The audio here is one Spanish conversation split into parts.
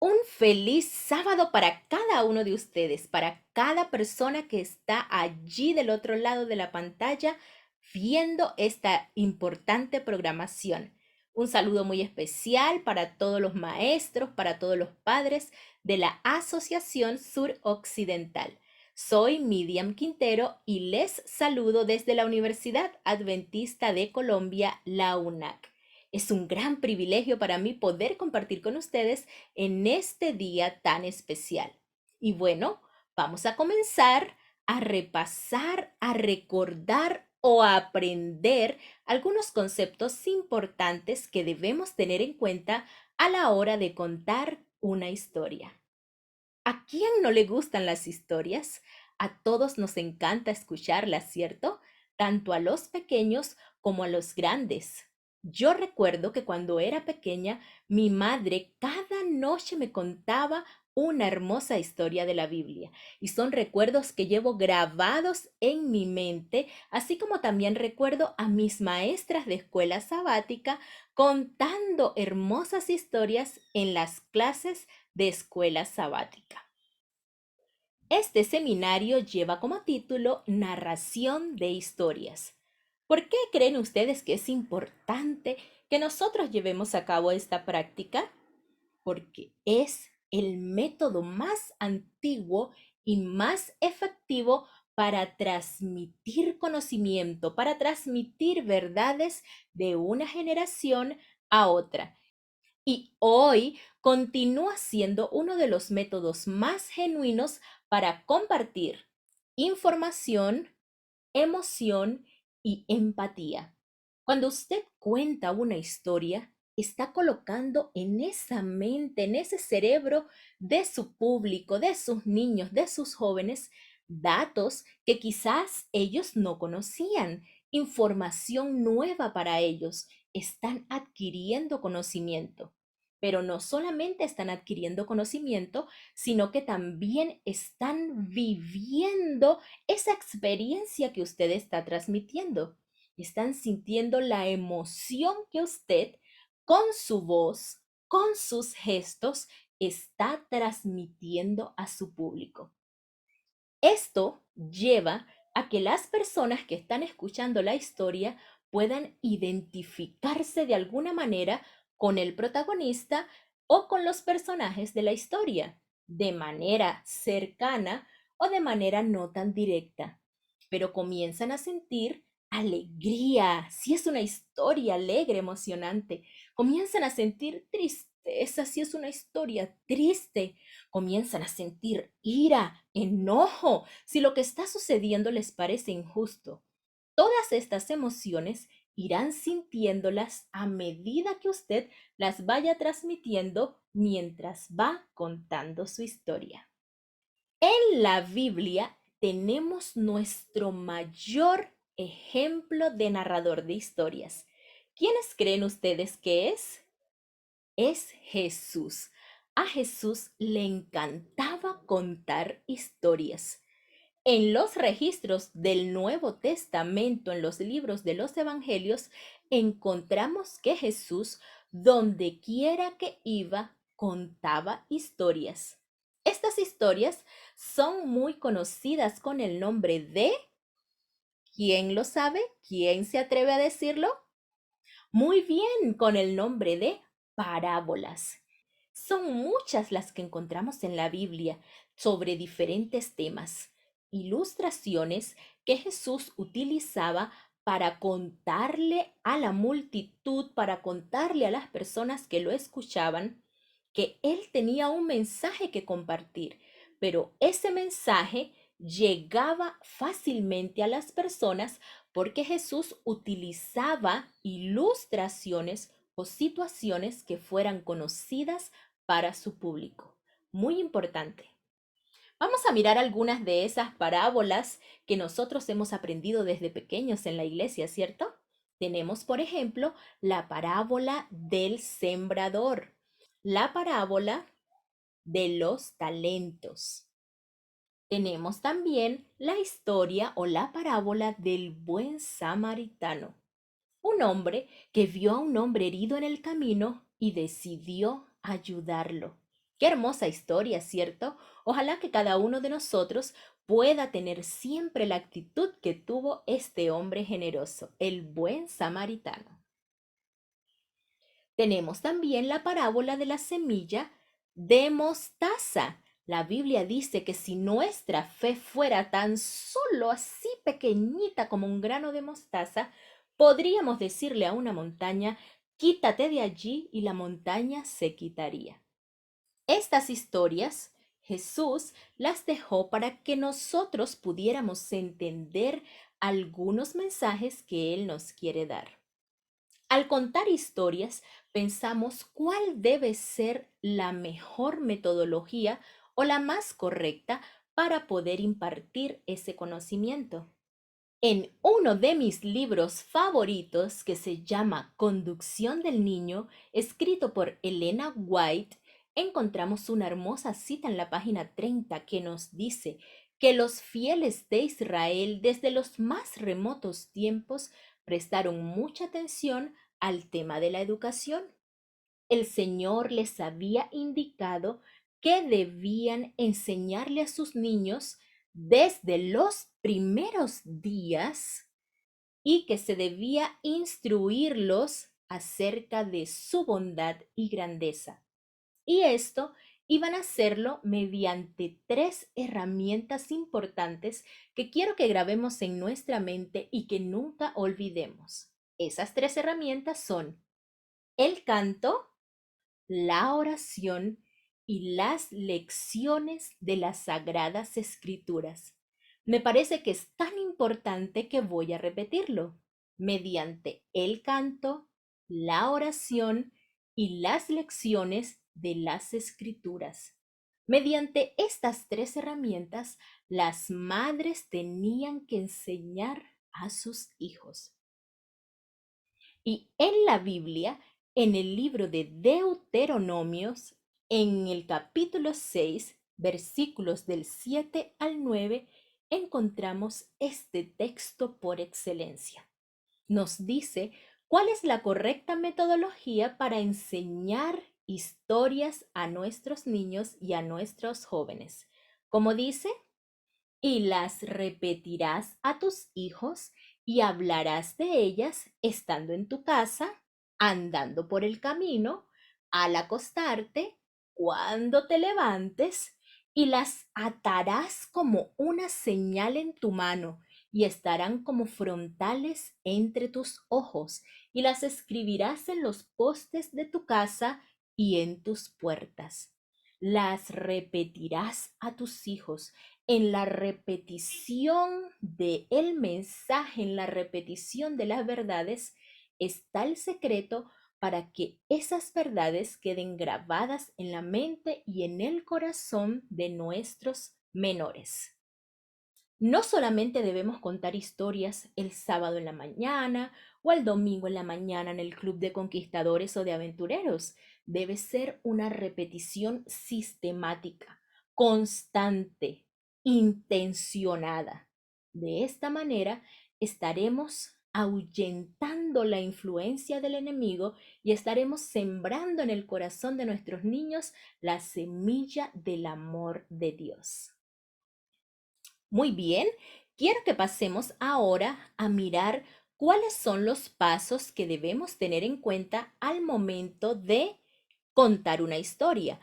Un feliz sábado para cada uno de ustedes, para cada persona que está allí del otro lado de la pantalla viendo esta importante programación. Un saludo muy especial para todos los maestros, para todos los padres de la Asociación Suroccidental. Soy Miriam Quintero y les saludo desde la Universidad Adventista de Colombia, la UNAC. Es un gran privilegio para mí poder compartir con ustedes en este día tan especial. Y bueno, vamos a comenzar a repasar, a recordar o a aprender algunos conceptos importantes que debemos tener en cuenta a la hora de contar una historia. ¿A quién no le gustan las historias? A todos nos encanta escucharlas, ¿cierto? Tanto a los pequeños como a los grandes. Yo recuerdo que cuando era pequeña, mi madre cada noche me contaba una hermosa historia de la Biblia y son recuerdos que llevo grabados en mi mente, así como también recuerdo a mis maestras de escuela sabática contando hermosas historias en las clases de escuela sabática. Este seminario lleva como título Narración de historias. ¿Por qué creen ustedes que es importante que nosotros llevemos a cabo esta práctica? Porque es el método más antiguo y más efectivo para transmitir conocimiento, para transmitir verdades de una generación a otra. Y hoy continúa siendo uno de los métodos más genuinos para compartir información, emoción y empatía. Cuando usted cuenta una historia, está colocando en esa mente, en ese cerebro de su público, de sus niños, de sus jóvenes, datos que quizás ellos no conocían, información nueva para ellos. Están adquiriendo conocimiento. Pero no solamente están adquiriendo conocimiento, sino que también están viviendo esa experiencia que usted está transmitiendo. Están sintiendo la emoción que usted con su voz, con sus gestos, está transmitiendo a su público. Esto lleva a que las personas que están escuchando la historia puedan identificarse de alguna manera con el protagonista o con los personajes de la historia, de manera cercana o de manera no tan directa, pero comienzan a sentir alegría, si es una historia alegre, emocionante, comienzan a sentir tristeza, si es una historia triste, comienzan a sentir ira, enojo, si lo que está sucediendo les parece injusto. Todas estas emociones irán sintiéndolas a medida que usted las vaya transmitiendo mientras va contando su historia. En la Biblia tenemos nuestro mayor ejemplo de narrador de historias. ¿Quiénes creen ustedes que es? Es Jesús. A Jesús le encantaba contar historias. En los registros del Nuevo Testamento, en los libros de los Evangelios, encontramos que Jesús, donde quiera que iba, contaba historias. Estas historias son muy conocidas con el nombre de, ¿quién lo sabe? ¿Quién se atreve a decirlo? Muy bien, con el nombre de parábolas. Son muchas las que encontramos en la Biblia sobre diferentes temas, ilustraciones que Jesús utilizaba para contarle a la multitud, para contarle a las personas que lo escuchaban, que él tenía un mensaje que compartir, pero ese mensaje llegaba fácilmente a las personas porque Jesús utilizaba ilustraciones o situaciones que fueran conocidas para su público. Muy importante. Vamos a mirar algunas de esas parábolas que nosotros hemos aprendido desde pequeños en la iglesia, ¿cierto? Tenemos, por ejemplo, la parábola del sembrador, la parábola de los talentos. Tenemos también la historia o la parábola del buen samaritano, un hombre que vio a un hombre herido en el camino y decidió ayudarlo. Qué hermosa historia, ¿cierto? Ojalá que cada uno de nosotros pueda tener siempre la actitud que tuvo este hombre generoso, el buen samaritano. Tenemos también la parábola de la semilla de mostaza. La Biblia dice que si nuestra fe fuera tan solo así pequeñita como un grano de mostaza, podríamos decirle a una montaña, quítate de allí y la montaña se quitaría. Estas historias Jesús las dejó para que nosotros pudiéramos entender algunos mensajes que Él nos quiere dar. Al contar historias, pensamos cuál debe ser la mejor metodología o la más correcta para poder impartir ese conocimiento. En uno de mis libros favoritos, que se llama Conducción del Niño, escrito por Elena White, encontramos una hermosa cita en la página 30 que nos dice que los fieles de Israel desde los más remotos tiempos prestaron mucha atención al tema de la educación. El Señor les había indicado que debían enseñarle a sus niños desde los primeros días y que se debía instruirlos acerca de su bondad y grandeza. Y esto iban a hacerlo mediante tres herramientas importantes que quiero que grabemos en nuestra mente y que nunca olvidemos. Esas tres herramientas son el canto, la oración y las lecciones de las Sagradas Escrituras. Me parece que es tan importante que voy a repetirlo. Mediante el canto, la oración y las lecciones de las Escrituras. Mediante estas tres herramientas, las madres tenían que enseñar a sus hijos. Y en la Biblia, en el libro de Deuteronomios, en el capítulo 6, versículos del 7 al 9, encontramos este texto por excelencia. Nos dice cuál es la correcta metodología para enseñar historias a nuestros niños y a nuestros jóvenes. Como dice, y las repetirás a tus hijos y hablarás de ellas estando en tu casa, andando por el camino, al acostarte, cuando te levantes, y las atarás como una señal en tu mano y estarán como frontales entre tus ojos, y las escribirás en los postes de tu casa y en tus puertas. Las repetirás a tus hijos en la repetición del mensaje, en la repetición de las verdades, está el secreto para que esas verdades queden grabadas en la mente y en el corazón de nuestros menores. No solamente debemos contar historias el sábado en la mañana o el domingo en la mañana en el club de conquistadores o de aventureros. Debe ser una repetición sistemática, constante, intencionada. De esta manera estaremos ahuyentando la influencia del enemigo y estaremos sembrando en el corazón de nuestros niños la semilla del amor de Dios. Muy bien, quiero que pasemos ahora a mirar cuáles son los pasos que debemos tener en cuenta al momento de contar una historia.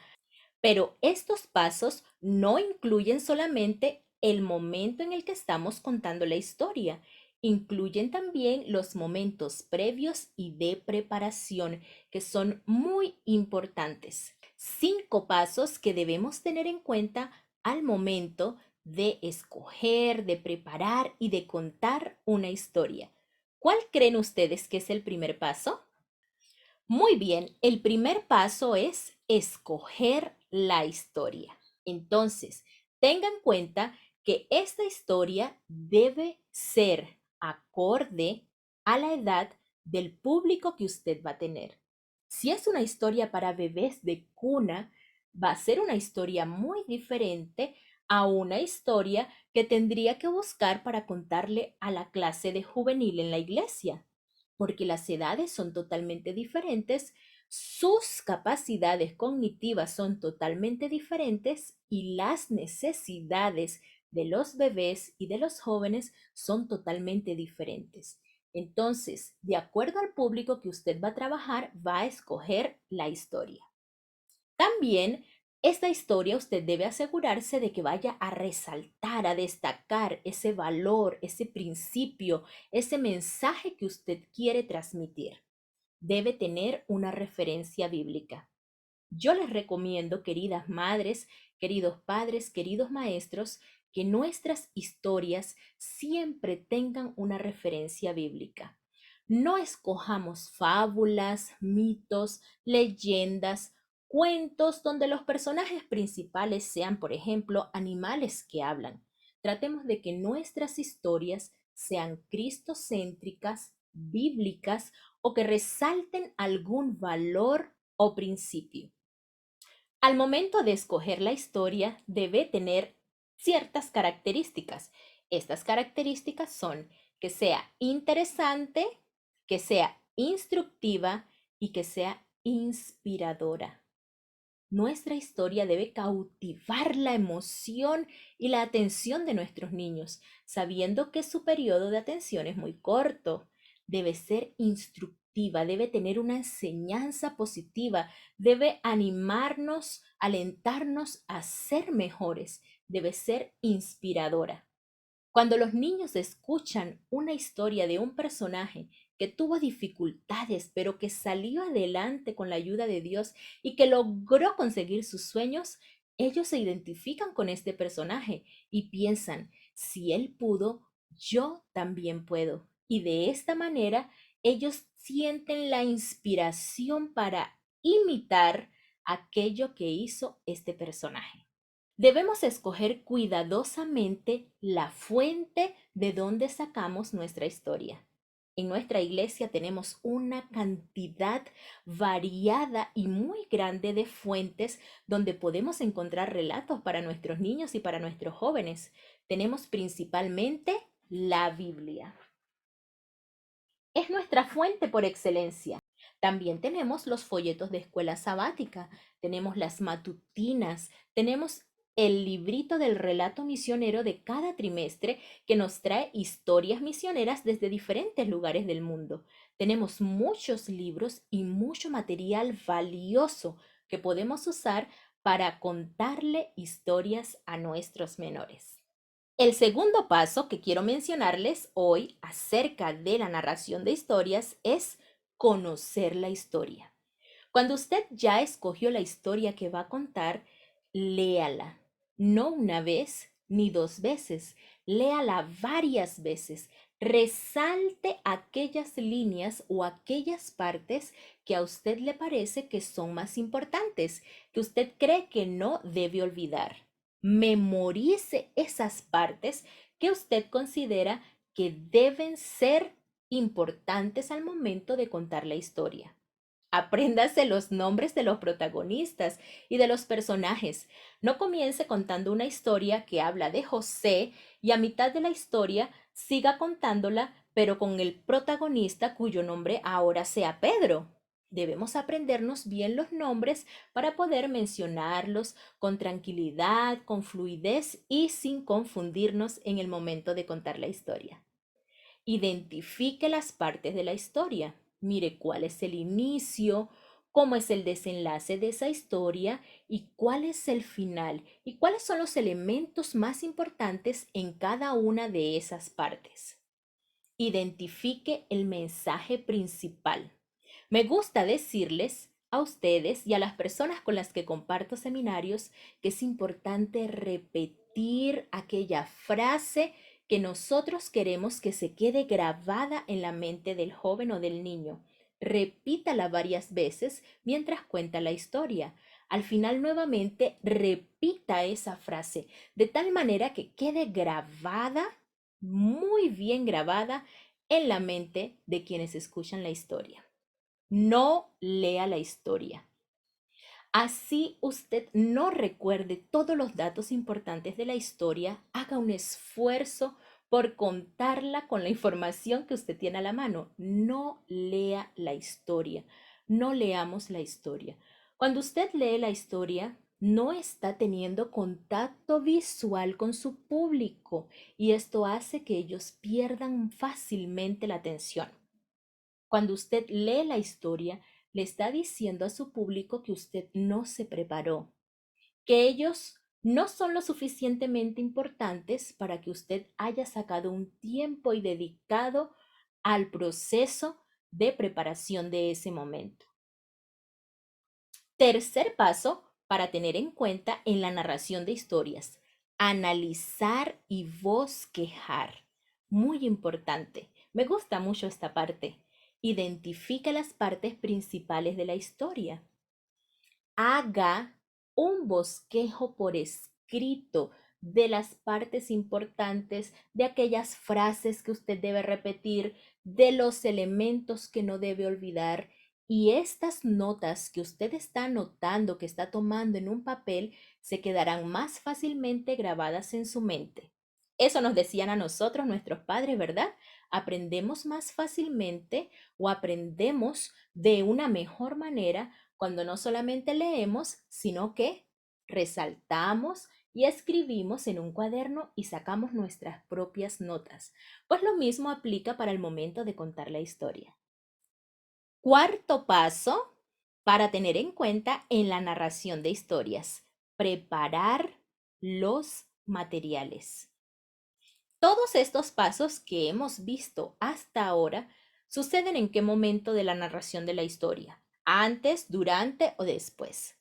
Pero estos pasos no incluyen solamente el momento en el que estamos contando la historia, incluyen también los momentos previos y de preparación, que son muy importantes. 5 pasos que debemos tener en cuenta al momento de escoger, de preparar y de contar una historia. ¿Cuál creen ustedes que es el primer paso? Muy bien, el primer paso es escoger la historia. Entonces, tenga en cuenta que esta historia debe ser acorde a la edad del público que usted va a tener. Si es una historia para bebés de cuna, va a ser una historia muy diferente a una historia que tendría que buscar para contarle a la clase de juvenil en la iglesia, porque las edades son totalmente diferentes, sus capacidades cognitivas son totalmente diferentes y las necesidades de los bebés y de los jóvenes son totalmente diferentes. Entonces, de acuerdo al público que usted va a trabajar, va a escoger la historia. También, esta historia usted debe asegurarse de que vaya a resaltar, a destacar ese valor, ese principio, ese mensaje que usted quiere transmitir. Debe tener una referencia bíblica. Yo les recomiendo, queridas madres, queridos padres, queridos maestros, que nuestras historias siempre tengan una referencia bíblica. No escojamos fábulas, mitos, leyendas, cuentos donde los personajes principales sean, por ejemplo, animales que hablan. Tratemos de que nuestras historias sean cristocéntricas, bíblicas o que resalten algún valor o principio. Al momento de escoger la historia, debe tener ciertas características. Estas características son que sea interesante, que sea instructiva y que sea inspiradora. Nuestra historia debe cautivar la emoción y la atención de nuestros niños, sabiendo que su periodo de atención es muy corto. Debe ser instructiva, debe tener una enseñanza positiva, debe animarnos, alentarnos a ser mejores, debe ser inspiradora. Cuando los niños escuchan una historia de un personaje que tuvo dificultades, pero que salió adelante con la ayuda de Dios y que logró conseguir sus sueños, ellos se identifican con este personaje y piensan, si él pudo, yo también puedo. Y de esta manera, ellos sienten la inspiración para imitar aquello que hizo este personaje. Debemos escoger cuidadosamente la fuente de donde sacamos nuestra historia. En nuestra iglesia tenemos una cantidad variada y muy grande de fuentes donde podemos encontrar relatos para nuestros niños y para nuestros jóvenes. Tenemos principalmente la Biblia. Es nuestra fuente por excelencia. También tenemos los folletos de escuela sabática, tenemos las matutinas, tenemos el librito del relato misionero de cada trimestre que nos trae historias misioneras desde diferentes lugares del mundo. Tenemos muchos libros y mucho material valioso que podemos usar para contarle historias a nuestros menores. El segundo paso que quiero mencionarles hoy acerca de la narración de historias es conocer la historia. Cuando usted ya escogió la historia que va a contar, léala. No una vez ni dos veces, léala varias veces. Resalte aquellas líneas o aquellas partes que a usted le parece que son más importantes, que usted cree que no debe olvidar. Memorice esas partes que usted considera que deben ser importantes al momento de contar la historia. Apréndase los nombres de los protagonistas y de los personajes. No comience contando una historia que habla de José y a mitad de la historia siga contándola, pero con el protagonista cuyo nombre ahora sea Pedro. Debemos aprendernos bien los nombres para poder mencionarlos con tranquilidad, con fluidez y sin confundirnos en el momento de contar la historia. Identifique las partes de la historia. Mire cuál es el inicio, cómo es el desenlace de esa historia y cuál es el final y cuáles son los elementos más importantes en cada una de esas partes. Identifique el mensaje principal. Me gusta decirles a ustedes y a las personas con las que comparto seminarios que es importante repetir aquella frase que nosotros queremos que se quede grabada en la mente del joven o del niño. Repítala varias veces mientras cuenta la historia. Al final nuevamente repita esa frase de tal manera que quede grabada, muy bien grabada en la mente de quienes escuchan la historia. No lea la historia. Así usted no recuerde todos los datos importantes de la historia, haga un esfuerzo por contarla con la información que usted tiene a la mano. No lea la historia. no leamos la historia. Cuando usted lee la historia, no está teniendo contacto visual con su público y esto hace que ellos pierdan fácilmente la atención. Cuando usted lee la historia, le está diciendo a su público que usted no se preparó, que ellos no son lo suficientemente importantes para que usted haya sacado un tiempo y dedicado al proceso de preparación de ese momento. Tercer paso para tener en cuenta en la narración de historias, analizar y bosquejar. Muy importante. Me gusta mucho esta parte. Identifica las partes principales de la historia. Haga un bosquejo por escrito de las partes importantes, de aquellas frases que usted debe repetir, de los elementos que no debe olvidar. Y estas notas que usted está anotando, que está tomando en un papel, se quedarán más fácilmente grabadas en su mente. Eso nos decían a nosotros nuestros padres, ¿verdad? Aprendemos más fácilmente o aprendemos de una mejor manera cuando no solamente leemos, sino que resaltamos y escribimos en un cuaderno y sacamos nuestras propias notas. Pues lo mismo aplica para el momento de contar la historia. Cuarto paso para tener en cuenta en la narración de historias, preparar los materiales. Todos estos pasos que hemos visto hasta ahora suceden en qué momento de la narración de la historia, antes, durante o después.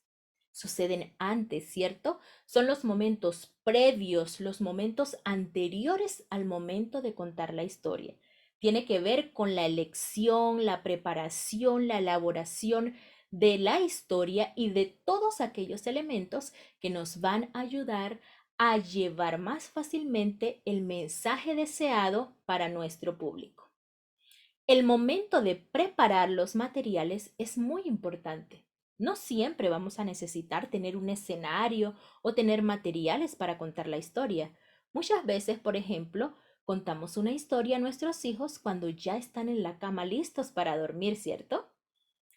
Suceden antes, ¿cierto? Son los momentos previos, los momentos anteriores al momento de contar la historia. Tiene que ver con la elección, la preparación, la elaboración de la historia y de todos aquellos elementos que nos van a ayudar a llevar más fácilmente el mensaje deseado para nuestro público. El momento de preparar los materiales es muy importante. No siempre vamos a necesitar tener un escenario o tener materiales para contar la historia. Muchas veces, por ejemplo, contamos una historia a nuestros hijos cuando ya están en la cama listos para dormir, ¿cierto?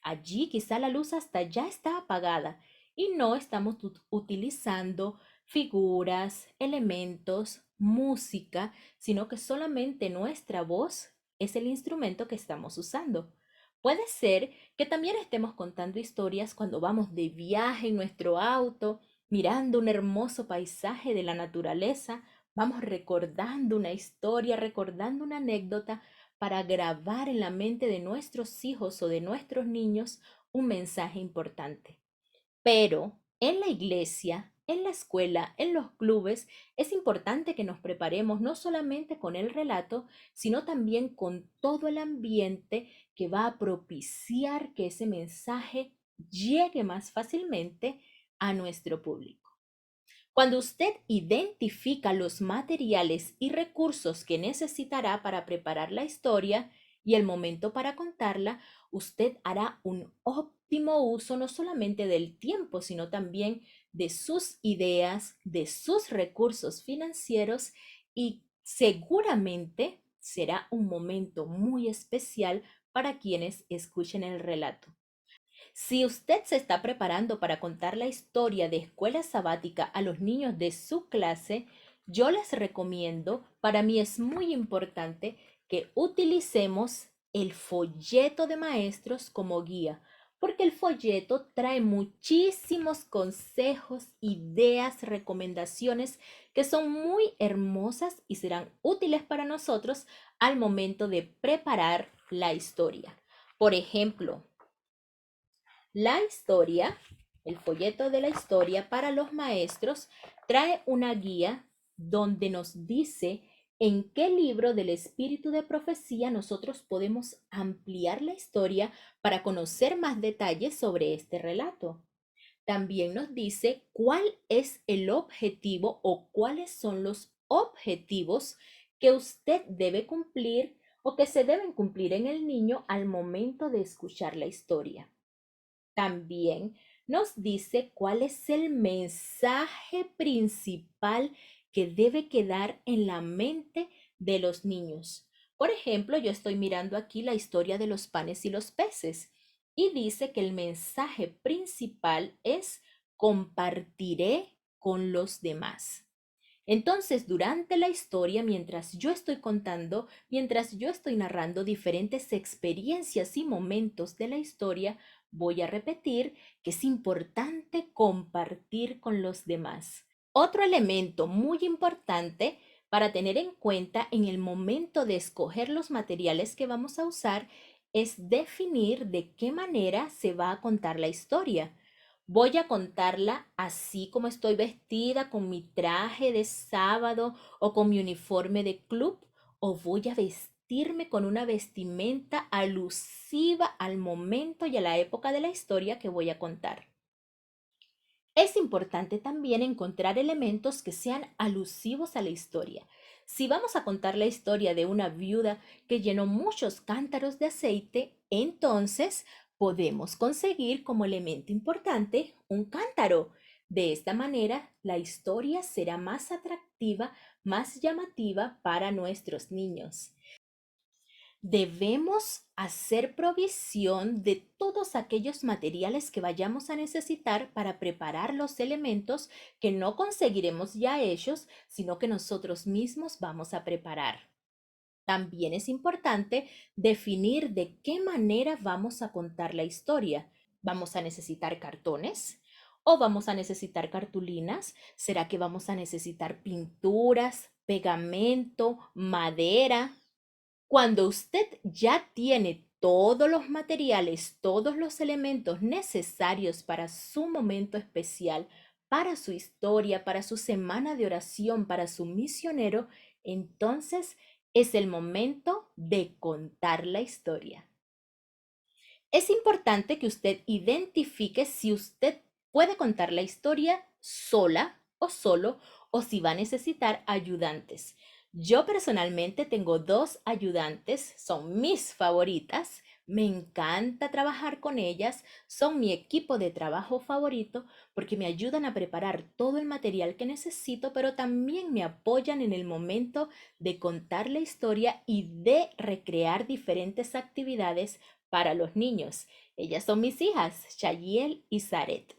Allí quizá la luz hasta ya está apagada y no estamos utilizando figuras, elementos, música, sino que solamente nuestra voz es el instrumento que estamos usando. Puede ser que también estemos contando historias cuando vamos de viaje en nuestro auto, mirando un hermoso paisaje de la naturaleza, vamos recordando una historia, recordando una anécdota para grabar en la mente de nuestros hijos o de nuestros niños un mensaje importante. Pero en la iglesia, en la escuela, en los clubes, es importante que nos preparemos no solamente con el relato, sino también con todo el ambiente que va a propiciar que ese mensaje llegue más fácilmente a nuestro público. Cuando usted identifica los materiales y recursos que necesitará para preparar la historia y el momento para contarla, usted hará un óptimo uso no solamente del tiempo, sino también de sus ideas, de sus recursos financieros y seguramente será un momento muy especial para quienes escuchen el relato. Si usted se está preparando para contar la historia de escuela sabática a los niños de su clase, yo les recomiendo, para mí es muy importante que utilicemos el folleto de maestros como guía, porque el folleto trae muchísimos consejos, ideas, recomendaciones que son muy hermosas y serán útiles para nosotros al momento de preparar la historia. Por ejemplo, la historia, el folleto de la historia para los maestros trae una guía donde nos dice en qué libro del espíritu de profecía nosotros podemos ampliar la historia para conocer más detalles sobre este relato. También nos dice cuál es el objetivo o cuáles son los objetivos que usted debe cumplir o que se deben cumplir en el niño al momento de escuchar la historia. También nos dice cuál es el mensaje principal que debe quedar en la mente de los niños. Por ejemplo, yo estoy mirando aquí la historia de los panes y los peces. y dice que el mensaje principal es compartiré con los demás. Entonces, durante la historia, mientras yo estoy contando, mientras yo estoy narrando diferentes experiencias y momentos de la historia, voy a repetir que es importante compartir con los demás. Otro elemento muy importante para tener en cuenta en el momento de escoger los materiales que vamos a usar es definir de qué manera se va a contar la historia. Voy a contarla así como estoy vestida, con mi traje de sábado o con mi uniforme de club, o voy a vestirme con una vestimenta alusiva al momento y a la época de la historia que voy a contar. Es importante también encontrar elementos que sean alusivos a la historia. Si vamos a contar la historia de una viuda que llenó muchos cántaros de aceite, entonces podemos conseguir como elemento importante un cántaro. De esta manera, la historia será más atractiva, más llamativa para nuestros niños. Debemos hacer provisión de todos aquellos materiales que vayamos a necesitar para preparar los elementos que no conseguiremos ya hechos, sino que nosotros mismos vamos a preparar. También es importante definir de qué manera vamos a contar la historia. ¿Vamos a necesitar cartones? ¿O vamos a necesitar cartulinas? ¿Será que vamos a necesitar pinturas, pegamento, madera? Cuando usted ya tiene todos los materiales, todos los elementos necesarios para su momento especial, para su historia, para su semana de oración, para su misionero, entonces es el momento de contar la historia. Es importante que usted identifique si usted puede contar la historia sola o solo o si va a necesitar ayudantes. Yo personalmente tengo dos ayudantes, son mis favoritas, me encanta trabajar con ellas, son mi equipo de trabajo favorito porque me ayudan a preparar todo el material que necesito, pero también me apoyan en el momento de contar la historia y de recrear diferentes actividades para los niños. Ellas son mis hijas, Shayiel y Zaret.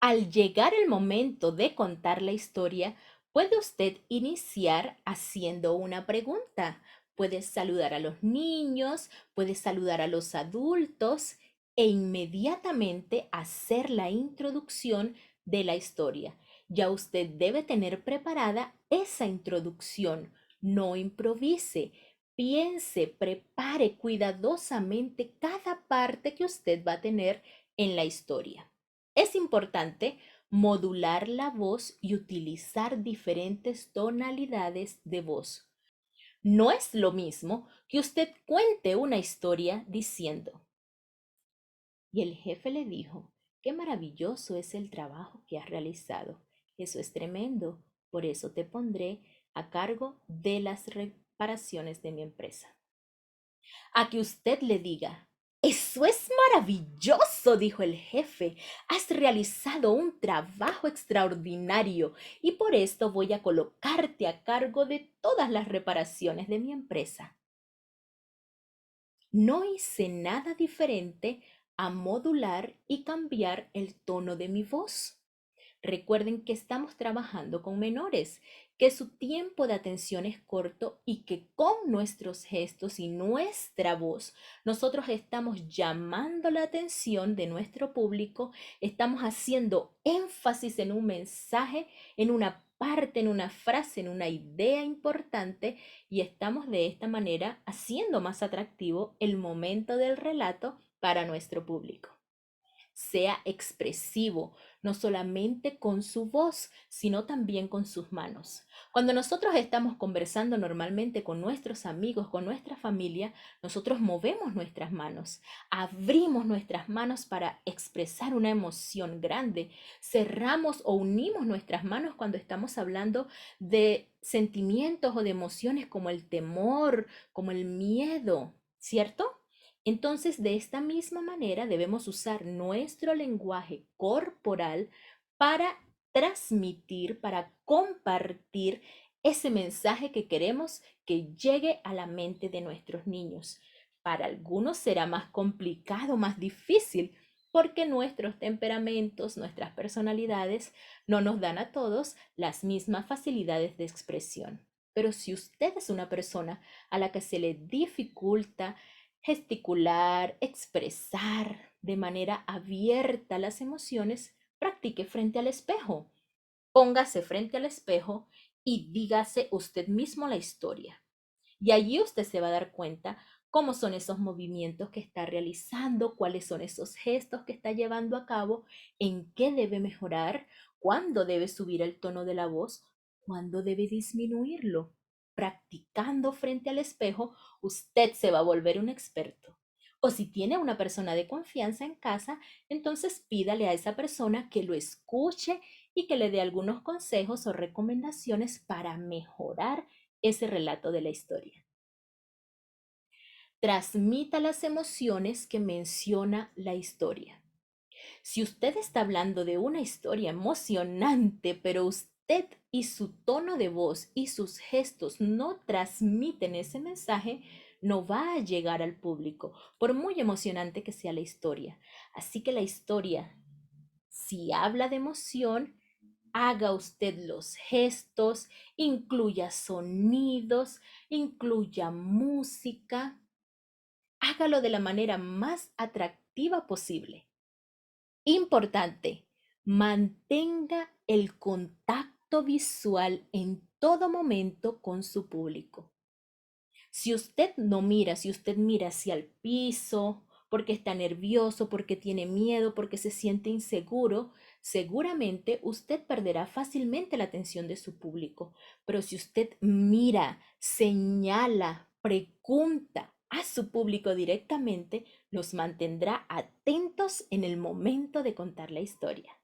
Al llegar el momento de contar la historia, puede usted iniciar haciendo una pregunta. Puede saludar a los niños, puede saludar a los adultos e inmediatamente hacer la introducción de la historia. Ya usted debe tener preparada esa introducción. No improvise. Piense, prepare cuidadosamente cada parte que usted va a tener en la historia. Es importante modular la voz y utilizar diferentes tonalidades de voz. No es lo mismo que usted cuente una historia diciendo, y el jefe le dijo, qué maravilloso es el trabajo que has realizado. Eso es tremendo. Por eso te pondré a cargo de las reparaciones de mi empresa. A que usted le diga, eso es maravilloso, dijo el jefe. Has realizado un trabajo extraordinario y por esto voy a colocarte a cargo de todas las reparaciones de mi empresa. No hice nada diferente a modular y cambiar el tono de mi voz. Recuerden que estamos trabajando con menores, que su tiempo de atención es corto y que con nuestros gestos y nuestra voz nosotros estamos llamando la atención de nuestro público, estamos haciendo énfasis en un mensaje, en una parte, en una frase, en una idea importante y estamos de esta manera haciendo más atractivo el momento del relato para nuestro público. Sea expresivo, no solamente con su voz, sino también con sus manos. Cuando nosotros estamos conversando normalmente con nuestros amigos, con nuestra familia, nosotros movemos nuestras manos, abrimos nuestras manos para expresar una emoción grande, cerramos o unimos nuestras manos cuando estamos hablando de sentimientos o de emociones como el temor, como el miedo, ¿cierto? Entonces, de esta misma manera debemos usar nuestro lenguaje corporal para transmitir, para compartir ese mensaje que queremos que llegue a la mente de nuestros niños. Para algunos será más complicado, más difícil, porque nuestros temperamentos, nuestras personalidades no nos dan a todos las mismas facilidades de expresión. Pero si usted es una persona a la que se le dificulta gesticular, expresar de manera abierta las emociones, practique frente al espejo. Póngase frente al espejo y dígase usted mismo la historia. Y allí usted se va a dar cuenta cómo son esos movimientos que está realizando, cuáles son esos gestos que está llevando a cabo, en qué debe mejorar, cuándo debe subir el tono de la voz, cuándo debe disminuirlo. Practicando frente al espejo, usted se va a volver un experto. O si tiene una persona de confianza en casa, entonces pídale a esa persona que lo escuche y que le dé algunos consejos o recomendaciones para mejorar ese relato de la historia. Transmita las emociones que menciona la historia. Si usted está hablando de una historia emocionante, pero usted y su tono de voz y sus gestos no transmiten ese mensaje, no va a llegar al público, por muy emocionante que sea la historia. Así que la historia, si habla de emoción, haga usted los gestos, incluya sonidos, incluya música, hágalo de la manera más atractiva posible. Importante, mantenga el contacto visual en todo momento con su público. Si usted no mira, si usted mira hacia el piso, porque está nervioso, porque tiene miedo, porque se siente inseguro, seguramente usted perderá fácilmente la atención de su público. Pero si usted mira, señala, pregunta a su público directamente, los mantendrá atentos en el momento de contar la historia.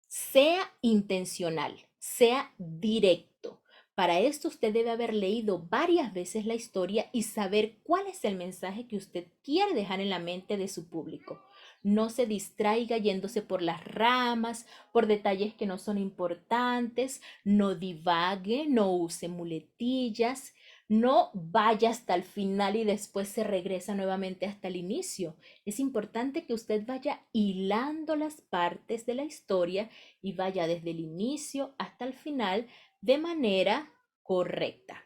Sea intencional, sea directo. Para esto usted debe haber leído varias veces la historia y saber cuál es el mensaje que usted quiere dejar en la mente de su público. No se distraiga yéndose por las ramas, por detalles que no son importantes, no divague, no use muletillas, no vaya hasta el final y después se regresa nuevamente hasta el inicio. Es importante que usted vaya hilando las partes de la historia y vaya desde el inicio hasta el final de manera correcta.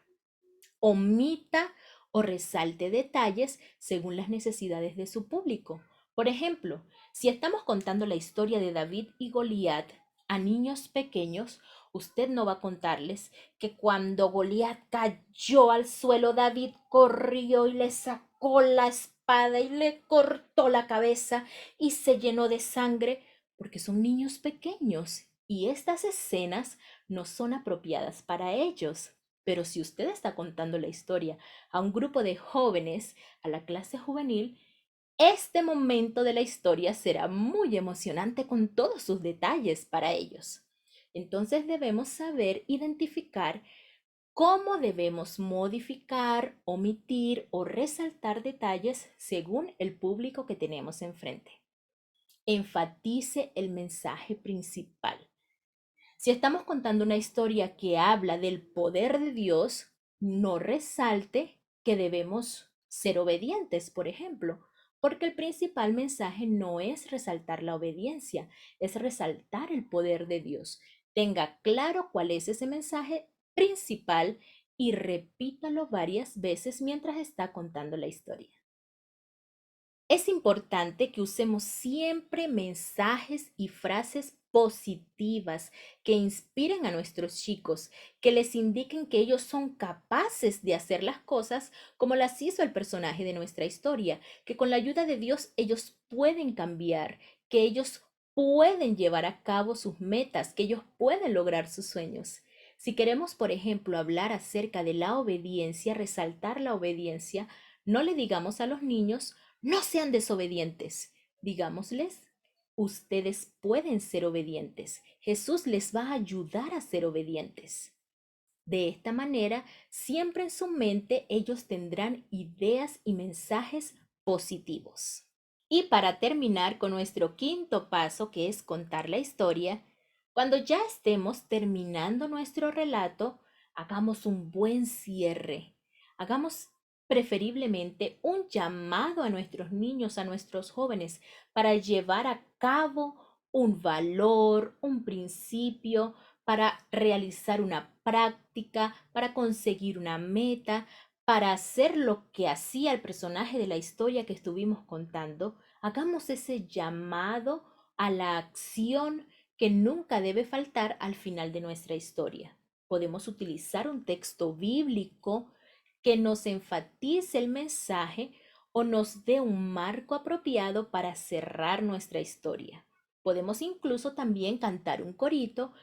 Omita o resalte detalles según las necesidades de su público. Por ejemplo, si estamos contando la historia de David y Goliat a niños pequeños, usted no va a contarles que cuando Goliat cayó al suelo, David corrió y le sacó la espada y le cortó la cabeza y se llenó de sangre, porque son niños pequeños y estas escenas no son apropiadas para ellos. Pero si usted está contando la historia a un grupo de jóvenes, a la clase juvenil, este momento de la historia será muy emocionante con todos sus detalles para ellos. Entonces debemos saber identificar cómo debemos modificar, omitir o resaltar detalles según el público que tenemos enfrente. Enfatice el mensaje principal. Si estamos contando una historia que habla del poder de Dios, no resalte que debemos ser obedientes, por ejemplo, porque el principal mensaje no es resaltar la obediencia, es resaltar el poder de Dios. Tenga claro cuál es ese mensaje principal y repítalo varias veces mientras está contando la historia. Es importante que usemos siempre mensajes y frases positivas que inspiren a nuestros chicos, que les indiquen que ellos son capaces de hacer las cosas como las hizo el personaje de nuestra historia, que con la ayuda de Dios ellos pueden cambiar, que ellos pueden llevar a cabo sus metas, que ellos pueden lograr sus sueños. Si queremos, por ejemplo, hablar acerca de la obediencia, resaltar la obediencia, no le digamos a los niños: no sean desobedientes. Digámosles, ustedes pueden ser obedientes. Jesús les va a ayudar a ser obedientes. De esta manera, siempre en su mente ellos tendrán ideas y mensajes positivos. Y para terminar con nuestro quinto paso, que es contar la historia, cuando ya estemos terminando nuestro relato, hagamos un buen cierre. Hagamos preferiblemente un llamado a nuestros niños, a nuestros jóvenes, para llevar a cabo un valor, un principio, para realizar una práctica, para conseguir una meta, para hacer lo que hacía el personaje de la historia que estuvimos contando. Hagamos ese llamado a la acción que nunca debe faltar al final de nuestra historia. Podemos utilizar un texto bíblico que nos enfatice el mensaje o nos dé un marco apropiado para cerrar nuestra historia. Podemos incluso también cantar un corito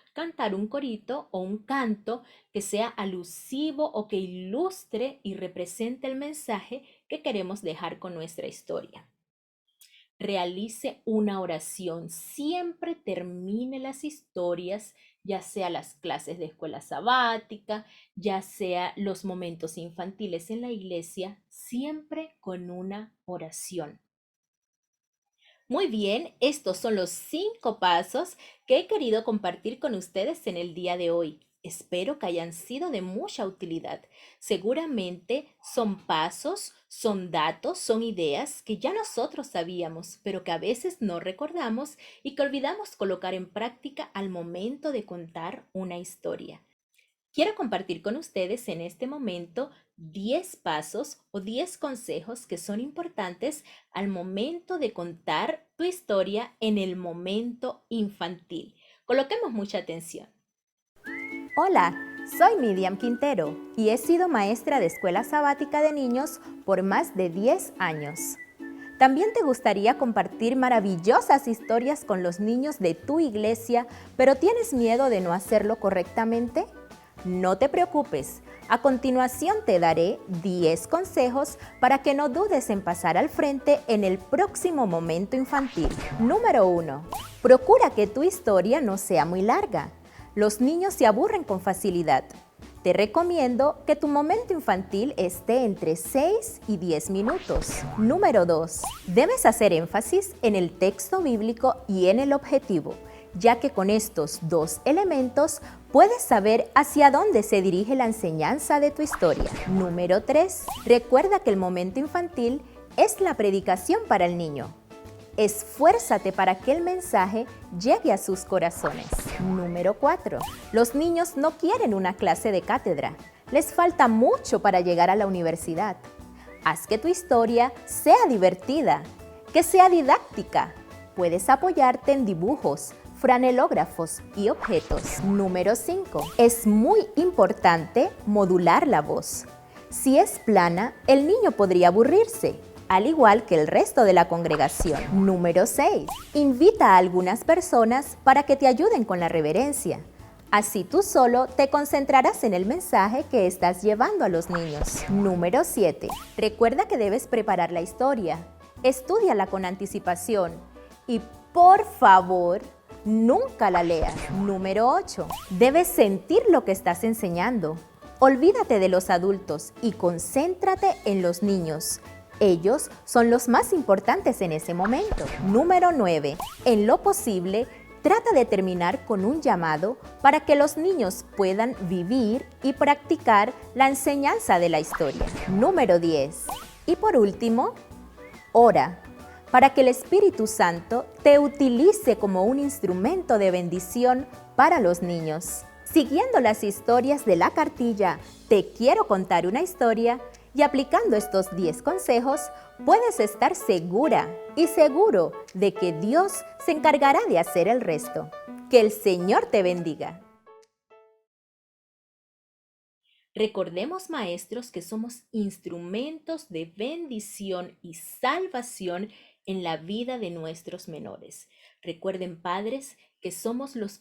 o un canto que sea alusivo o que ilustre y represente el mensaje que queremos dejar con nuestra historia. Realice una oración, siempre termine las historias, ya sea las clases de escuela sabática, ya sea los momentos infantiles en la iglesia, siempre con una oración. Muy bien, estos son los 5 pasos que he querido compartir con ustedes en el día de hoy. Espero que hayan sido de mucha utilidad. Seguramente son pasos, son datos, son ideas que ya nosotros sabíamos, pero que a veces no recordamos y que olvidamos colocar en práctica al momento de contar una historia. Quiero compartir con ustedes en este momento 10 pasos o 10 consejos que son importantes al momento de contar tu historia en el momento infantil. Coloquemos mucha atención. Hola, soy Miriam Quintero y he sido maestra de escuela sabática de niños por más de 10 años. ¿También te gustaría compartir maravillosas historias con los niños de tu iglesia, pero tienes miedo de no hacerlo correctamente? No te preocupes, a continuación te daré 10 consejos para que no dudes en pasar al frente en el próximo momento infantil. Número 1. Procura que tu historia no sea muy larga. Los niños se aburren con facilidad. Te recomiendo que tu momento infantil esté entre 6 y 10 minutos. Número 2. Debes hacer énfasis en el texto bíblico y en el objetivo, ya que con estos 2 elementos puedes saber hacia dónde se dirige la enseñanza de tu historia. Número 3. Recuerda que el momento infantil es la predicación para el niño. Esfuérzate para que el mensaje llegue a sus corazones. Número 4. Los niños no quieren una clase de cátedra. Les falta mucho para llegar a la universidad. Haz que tu historia sea divertida, que sea didáctica. Puedes apoyarte en dibujos, franelógrafos y objetos. Número 5. Es muy importante modular la voz. Si es plana, el niño podría aburrirse, al igual que el resto de la congregación. Número 6. Invita a algunas personas para que te ayuden con la reverencia. Así tú solo te concentrarás en el mensaje que estás llevando a los niños. Número 7. Recuerda que debes preparar la historia. Estúdiala con anticipación y, por favor, nunca la leas. Número 8. Debes sentir lo que estás enseñando. Olvídate de los adultos y concéntrate en los niños. Ellos son los más importantes en ese momento. Número 9. En lo posible, trata de terminar con un llamado para que los niños puedan vivir y practicar la enseñanza de la historia. Número 10. Y por último, ora para que el Espíritu Santo te utilice como un instrumento de bendición para los niños. Siguiendo las historias de la cartilla Te quiero contar una historia, y aplicando estos 10 consejos, puedes estar segura y seguro de que Dios se encargará de hacer el resto. Que el Señor te bendiga. Recordemos, maestros, que somos instrumentos de bendición y salvación en la vida de nuestros menores. Recuerden, padres, que somos los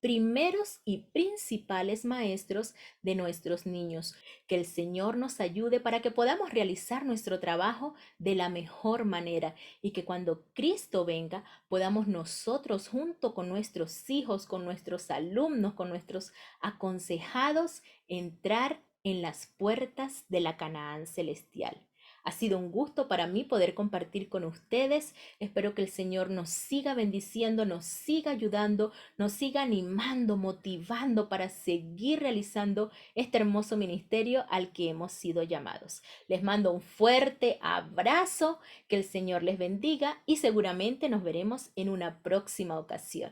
primeros y principales maestros de nuestros niños. Que el Señor nos ayude para que podamos realizar nuestro trabajo de la mejor manera y que cuando Cristo venga podamos nosotros, junto con nuestros hijos, con nuestros alumnos, con nuestros aconsejados, entrar en las puertas de la Canaán celestial. Ha sido un gusto para mí poder compartir con ustedes. Espero que el Señor nos siga bendiciendo, nos siga ayudando, nos siga animando, motivando para seguir realizando este hermoso ministerio al que hemos sido llamados. Les mando un fuerte abrazo, que el Señor les bendiga y seguramente nos veremos en una próxima ocasión.